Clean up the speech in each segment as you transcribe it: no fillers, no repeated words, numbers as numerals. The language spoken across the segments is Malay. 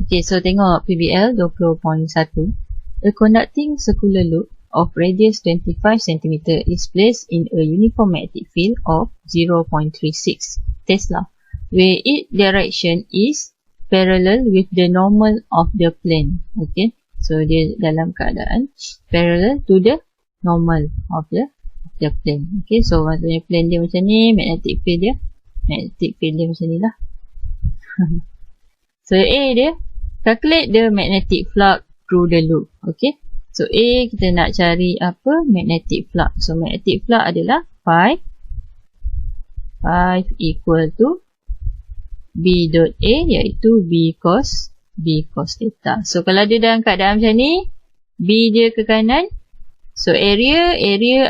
Okay, so tengok PBL 20.1. A conducting circular loop of radius 25 cm is placed in a uniform magnetic field of 0.36 Tesla, where its direction is parallel with the normal of the plane. Okay, so dia dalam keadaan parallel to the normal of the plane. Okay, so maksudnya plane dia macam ni, magnetic field dia macam ni lah. So A dia, calculate the magnetic flux through the loop. Okay, so A kita nak cari apa? Magnetic flux. So magnetic flux adalah phi equal to B dot A, iaitu B cos theta. So kalau dia dalam keadaan macam ni, B dia ke kanan, so area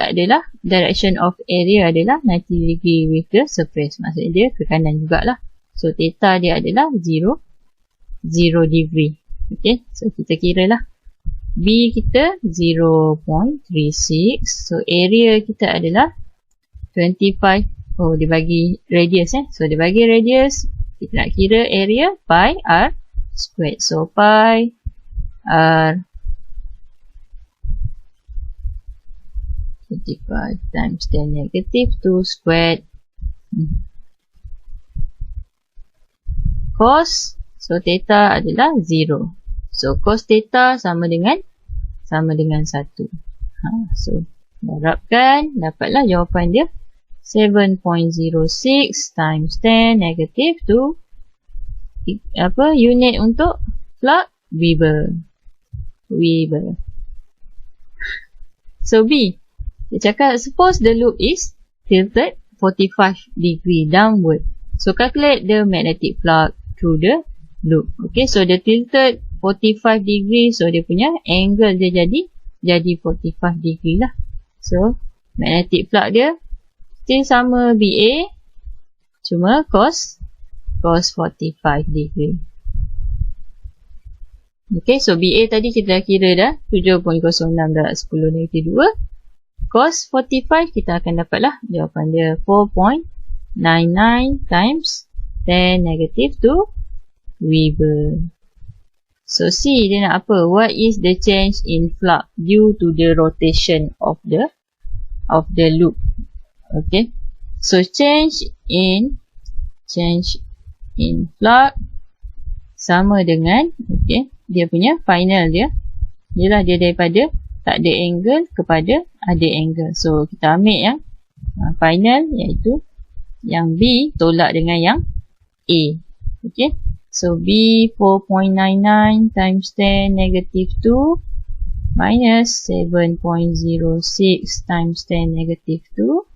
adalah, direction of area adalah 90 degree with the surface. Maksudnya dia ke kanan jugalah. So theta dia adalah 0 degree. Okay, so kita kira lah. B kita 0.36. So area kita adalah 25. Oh, dia bagi radius So dia bagi radius. Kita nak kira area pi r squared. So pi r 25 times 10 negative 2 squared cos. So theta adalah 0. So cos theta sama dengan 1. So darabkan, dapatlah jawapan dia 7.06 times 10 negative 2 unit untuk flux Weber. So B, dia cakap suppose the loop is tilted 45 degree downward. So calculate the magnetic flux through the loop. Okay, so dia tilted 45 degree, so dia punya angle dia jadi 45 degree lah. So magnetic flux dia still sama BA, cuma cos 45 degree. Okay, so BA tadi kita dah kira dah 7.06 darab 10 negatif 2. Cos 45 kita akan dapat lah jawapan dia 4.99 times 10 negatif 2 Weber. So C dia nak apa? What is the change in flux due to the rotation of the loop? Okay, so change in flux sama dengan, okay, dia punya final dia ialah dia daripada tak ada angle kepada ada angle. So kita ambil yang final, iaitu yang B tolak dengan yang A. Okay, so B 4.99 times 10 negative 2 minus 7.06 times 10 negative 2.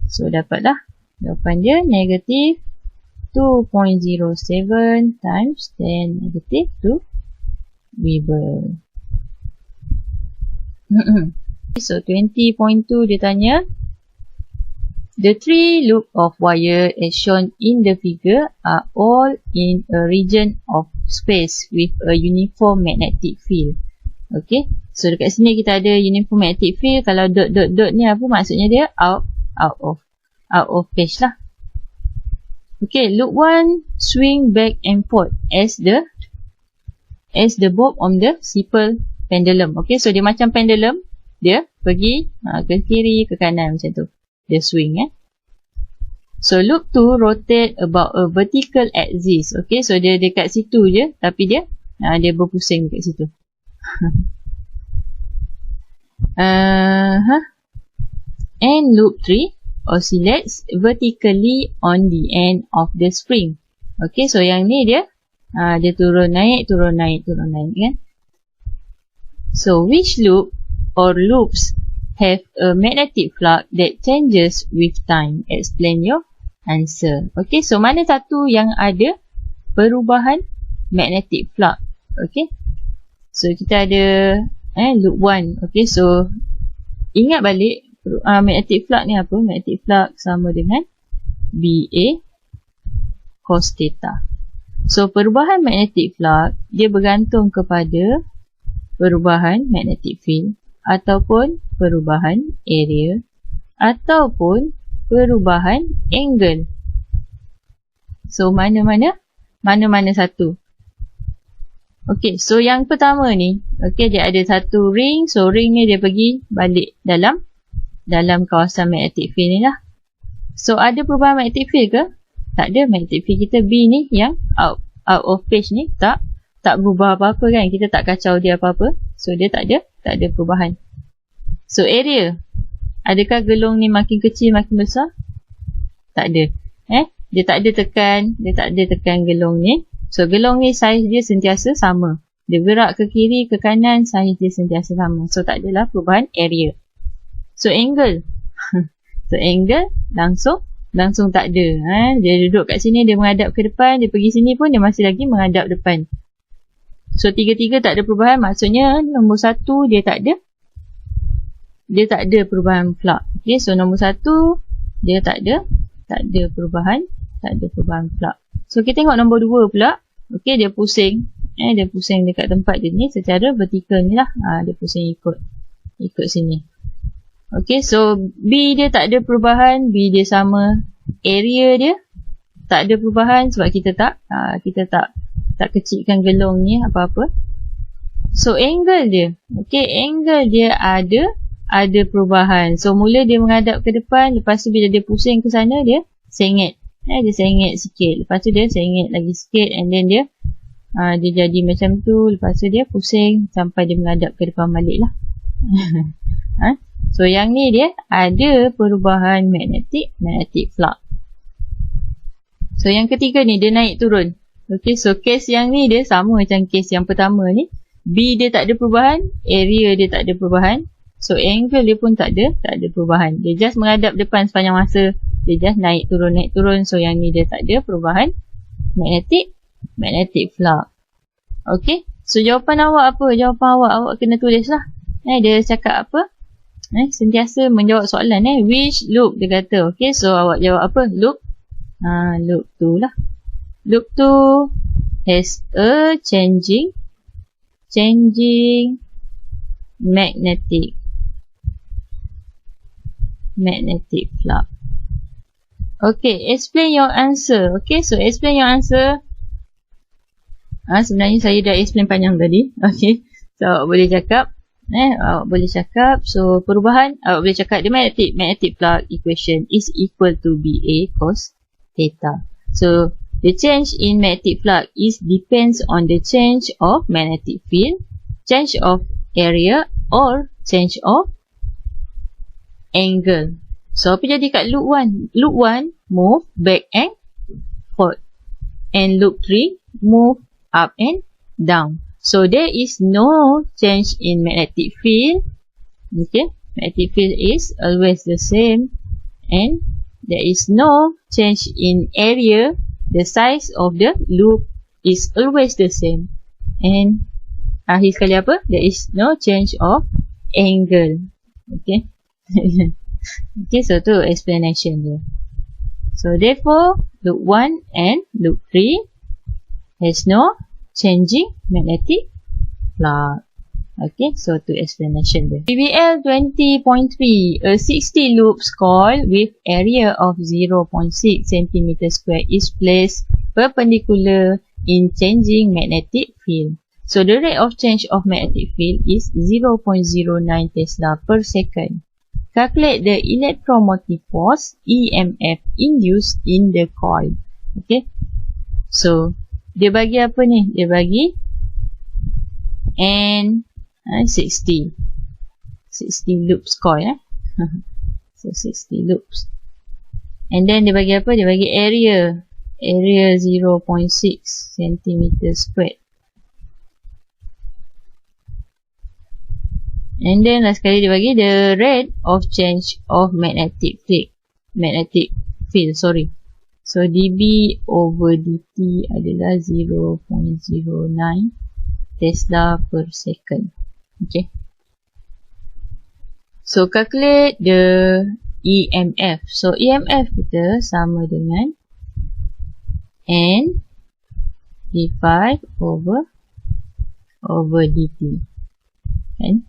So dapatlah jawapan dia negative 2.07 times 10 negative 2 Weber. So 20.2 dia tanya, the three loop of wire as shown in the figure are all in a region of space with a uniform magnetic field. Okay, so dekat sini kita ada uniform magnetic field. Kalau dot ni apa maksudnya? Dia out of phase lah. Okay, loop 1 swing back and forth as the bob on the simple pendulum. Okay, so dia macam pendulum, dia pergi ke kiri ke kanan macam tu. Dia swing So loop 2 rotate about a vertical axis. Okay, so dia dekat situ je, tapi dia berpusing dekat situ. And loop 3 oscillates vertically on the end of the spring. Okay, so yang ni dia turun naik kan. So which loop or loops have a magnetic flux that changes with time? Explain your answer. Okay, so mana satu yang ada perubahan magnetic flux? Okay, so kita ada loop 1. Okay, so ingat balik magnetic flux ni apa? Magnetic flux sama dengan BA cos theta. So perubahan magnetic flux dia bergantung kepada perubahan magnetic field ataupun perubahan area ataupun perubahan angle. So mana-mana satu. Okay, so yang pertama ni, okay, dia ada satu ring. So ring ni dia pergi balik dalam kawasan magnetic field ni lah. So ada perubahan magnetic field ke? Tak ada. Magnetic field kita B ni yang out of phase ni tak berubah apa-apa kan. Kita tak kacau dia apa-apa. So dia tak ada perubahan. So area, adakah gelung ni makin kecil makin besar? Tak ada. Dia tak ada tekan gelung ni. So gelung ni saiz dia sentiasa sama. Dia gerak ke kiri ke kanan, saiz dia sentiasa sama. So tak adalah perubahan area. So angle. So angle langsung tak ada. Dia duduk kat sini, dia menghadap ke depan, dia pergi sini pun dia masih lagi menghadap depan. So tiga-tiga tak ada perubahan. Maksudnya nombor 1 dia tak ada perubahan pula. Okay, so nombor 1 dia tak ada perubahan pula. So kita tengok nombor 2 pula. Okay, dia pusing. Dia pusing dekat tempat dia ni secara vertikal ni lah. Dia pusing ikut sini. Okay, so B dia tak ada perubahan. B dia sama. Area dia tak ada perubahan sebab kita tak kecilkan gelung ni apa-apa. So angle dia. Okay, angle dia ada perubahan. So mula dia menghadap ke depan. Lepas tu bila dia pusing ke sana, dia sengit. Dia sengit sikit. Lepas tu dia sengit lagi sikit. And then dia jadi macam tu. Lepas tu dia pusing sampai dia menghadap ke depan balik lah. So yang ni dia ada perubahan magnetic flux. So yang ketiga ni dia naik turun. Okay, so case yang ni dia sama macam case yang pertama ni. B dia tak ada perubahan. Area dia tak ada perubahan. So angle dia pun tak ada perubahan. Dia just menghadap depan sepanjang masa. Dia just naik turun. So yang ni dia tak ada perubahan magnetic flux. Okay, so jawapan awak apa? Awak kena tulis lah. Dia cakap apa? Sentiasa menjawab soalan. Which loop dia kata. Okay, so awak jawab apa? Loop 2 lah. Loop 2 has a changing magnetic flux. Okay, explain your answer. Okay, so explain your answer. Sebenarnya saya dah explain panjang tadi. Okay, so awak boleh cakap. So perubahan, awak boleh cakap the magnetic flux equation is equal to BA cos theta. So the change in magnetic flux depends on the change of magnetic field, change of area or change of angle. So apa jadi kat loop 1? Loop 1 move back and forth. And loop 3 move up and down. So there is no change in magnetic field. Okay, magnetic field is always the same. And there is no change in area. The size of the loop is always the same. And akhir sekali apa? There is no change of angle. Okay. Okay, so tu explanation dia. So therefore, loop 1 and loop 3 has no changing magnetic flux. Okay, so to explanation there. PBL 20.3, a 60 loops coil with area of 0.6 cm square is placed perpendicular in changing magnetic field. So the rate of change of magnetic field is 0.09 Tesla per second. Calculate the electromotive force EMF induced in the coil. Okay, so dia bagi apa ni? Dia bagi N 60 loops coil. So 60 loops. And then dia bagi apa? Dia bagi area 0.6 cm squared. And then last kali dia bagi the rate of change of magnetic field. So dB over dt adalah 0.09 Tesla per second. Okay. So calculate the EMF. So EMF kita sama dengan N d5 over dt. Kan?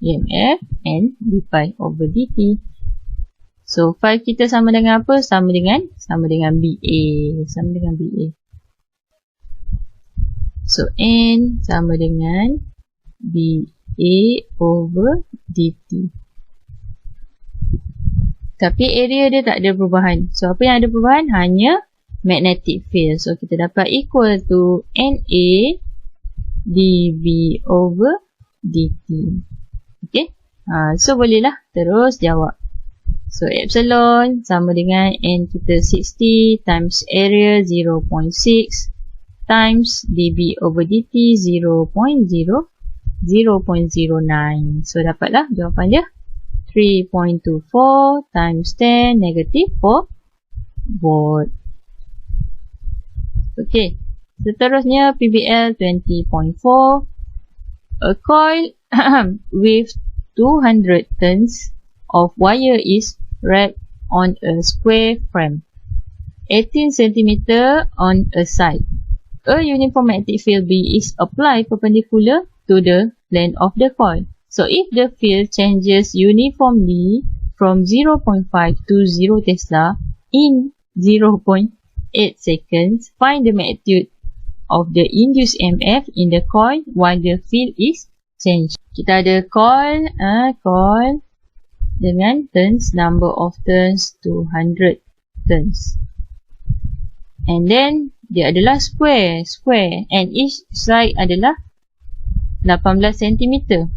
EMF N d5 over dt. So phi kita sama dengan apa? Sama dengan BA. So N sama dengan dA over dt. Tapi area dia tak ada perubahan. So apa yang ada perubahan? Hanya magnetic field. So kita dapat equal to NA dV over dt. Okay. So bolehlah terus jawab. So epsilon sama dengan N kita 60 times area 0.6 times dV over dt 0.09. So dapatlah jawapan dia 3.24 times 10 negative 4 volt. Okay. Seterusnya PBL 20.4. A coil with 200 turns of wire is wrapped on a square frame 18 cm on a side. A uniform magnetic field B is applied perpendicular to the plane of the coil. So if the field changes uniformly from 0.5 to 0 Tesla in 0.8 seconds, find the magnitude of the induced EMF in the coil while the field is changed. Kita ada coil dengan turns, number of turns 200 turns. And then dia adalah square and each side adalah 18 cm.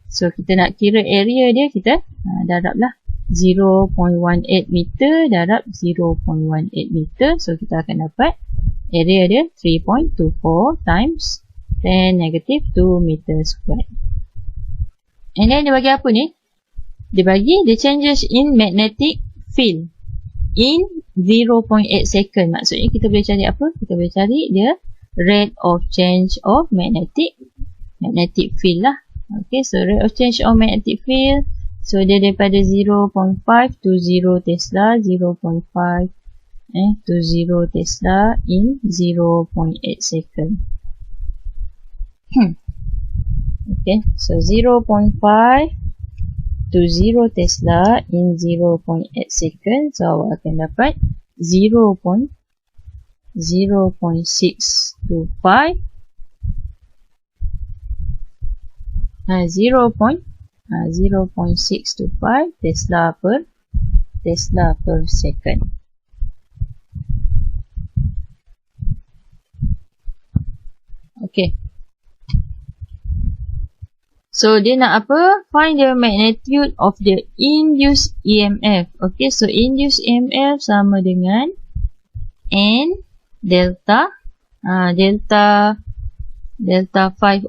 So kita nak kira area dia, kita darablah 0.18 meter darab 0.18 meter. So kita akan dapat area dia 3.24 times 10 negative 2 meter square. And then dia bagi apa ni? Dia bagi the changes in magnetic field in 0.8 second. Maksudnya kita boleh cari apa? Kita boleh cari dia rate of change of magnetic field lah. Okay, so rate of change of magnetic field. So dia daripada 0.5 to 0 Tesla, 0.5 to 0 Tesla in 0.8 second. Okay, so 0.5 to 0 Tesla in 0.8 second. So awak akan dapat 0.0625 Tesla per second. Okay. So dia nak apa? Find the magnitude of the induced EMF. Okay, so induced EMF sama dengan N delta 5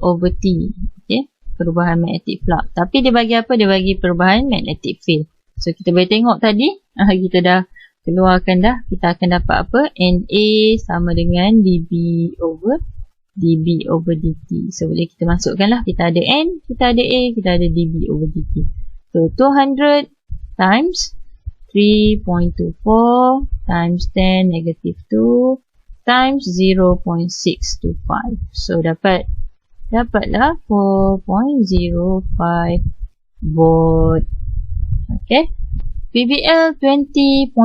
over T. Okay, perubahan magnetic flux. Tapi dia bagi apa? Dia bagi perubahan magnetic field. So kita boleh tengok tadi, kita dah keluarkan dah. Kita akan dapat apa? NA sama dengan dB over dt. So boleh kita masukkan lah. Kita ada N, kita ada A, kita ada dB over dt. So 200 times 3.24 times 10 negative 2 times 0.625. So dapatlah 4.05 volt. Okay. PBL 20.5.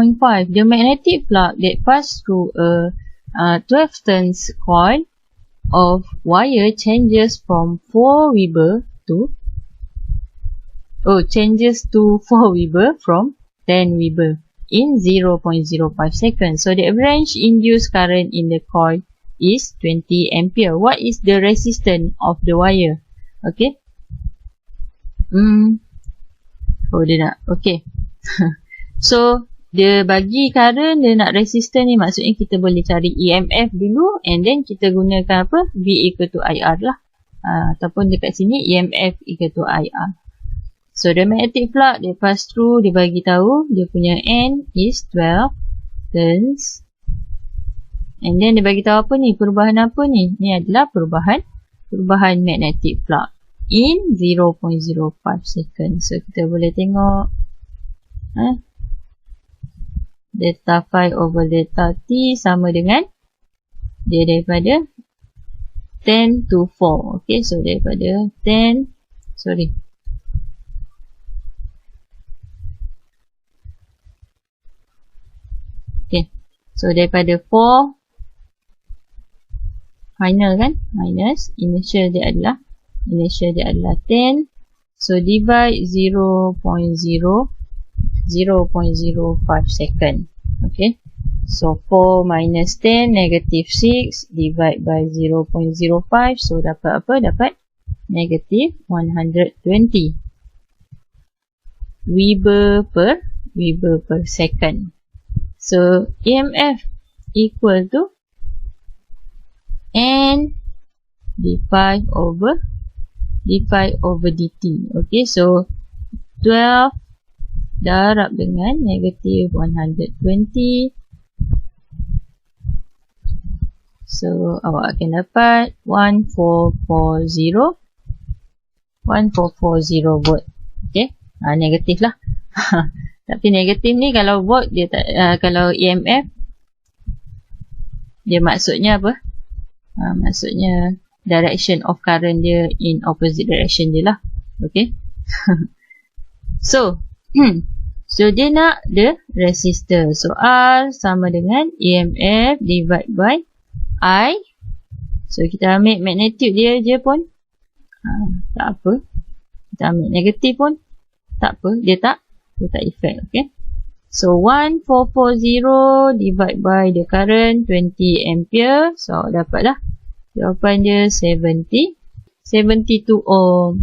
The magnetic flux that pass through a 12 turns coil of wire changes from 4 Weber to 4 Weber from 10 Weber in 0.05 seconds. So the average induced current in the coil is 20 ampere. What is the resistance of the wire? Okay. Dia nak. Okay. So dia bagi current, dia nak resistance ni, maksudnya kita boleh cari EMF dulu and then kita gunakan apa? V equal to IR lah. Ataupun dekat sini EMF equal to IR. So the magnetic flux dia pass through, dia bagi tahu dia punya N is 12 turns. And then dia bagi tahu apa ni? Perubahan apa ni? Ni adalah perubahan magnetic flux in 0.05 second. So kita boleh tengok delta phi over delta t sama dengan dia daripada 10 to 4. Okay, so daripada 10, okay, so daripada 4 final kan, minus initial dia adalah 10. So divide 0.05 second. Okay, so 4 minus 10 negative 6 divide by 0.05. So dapat apa? Dapat negative 120 Weber per second. So EMF equal to N d5 over dt. Okay, so 12 darab dengan negative 120. So awak akan dapat 1440 volt. Okay, negatif lah. Tapi negatif ni kalau volt dia tak, kalau EMF dia maksudnya apa? Maksudnya direction of current dia in opposite direction je lah. Okay. So dia nak the resistor. So R sama dengan EMF divide by I. So kita ambil magnitude dia je pun tak apa. Kita ambil negatif pun tak apa. Dia tak effect. Okay. So 1440 divide by the current 20 ampere. So dapat dah jawapan dia 72 ohm.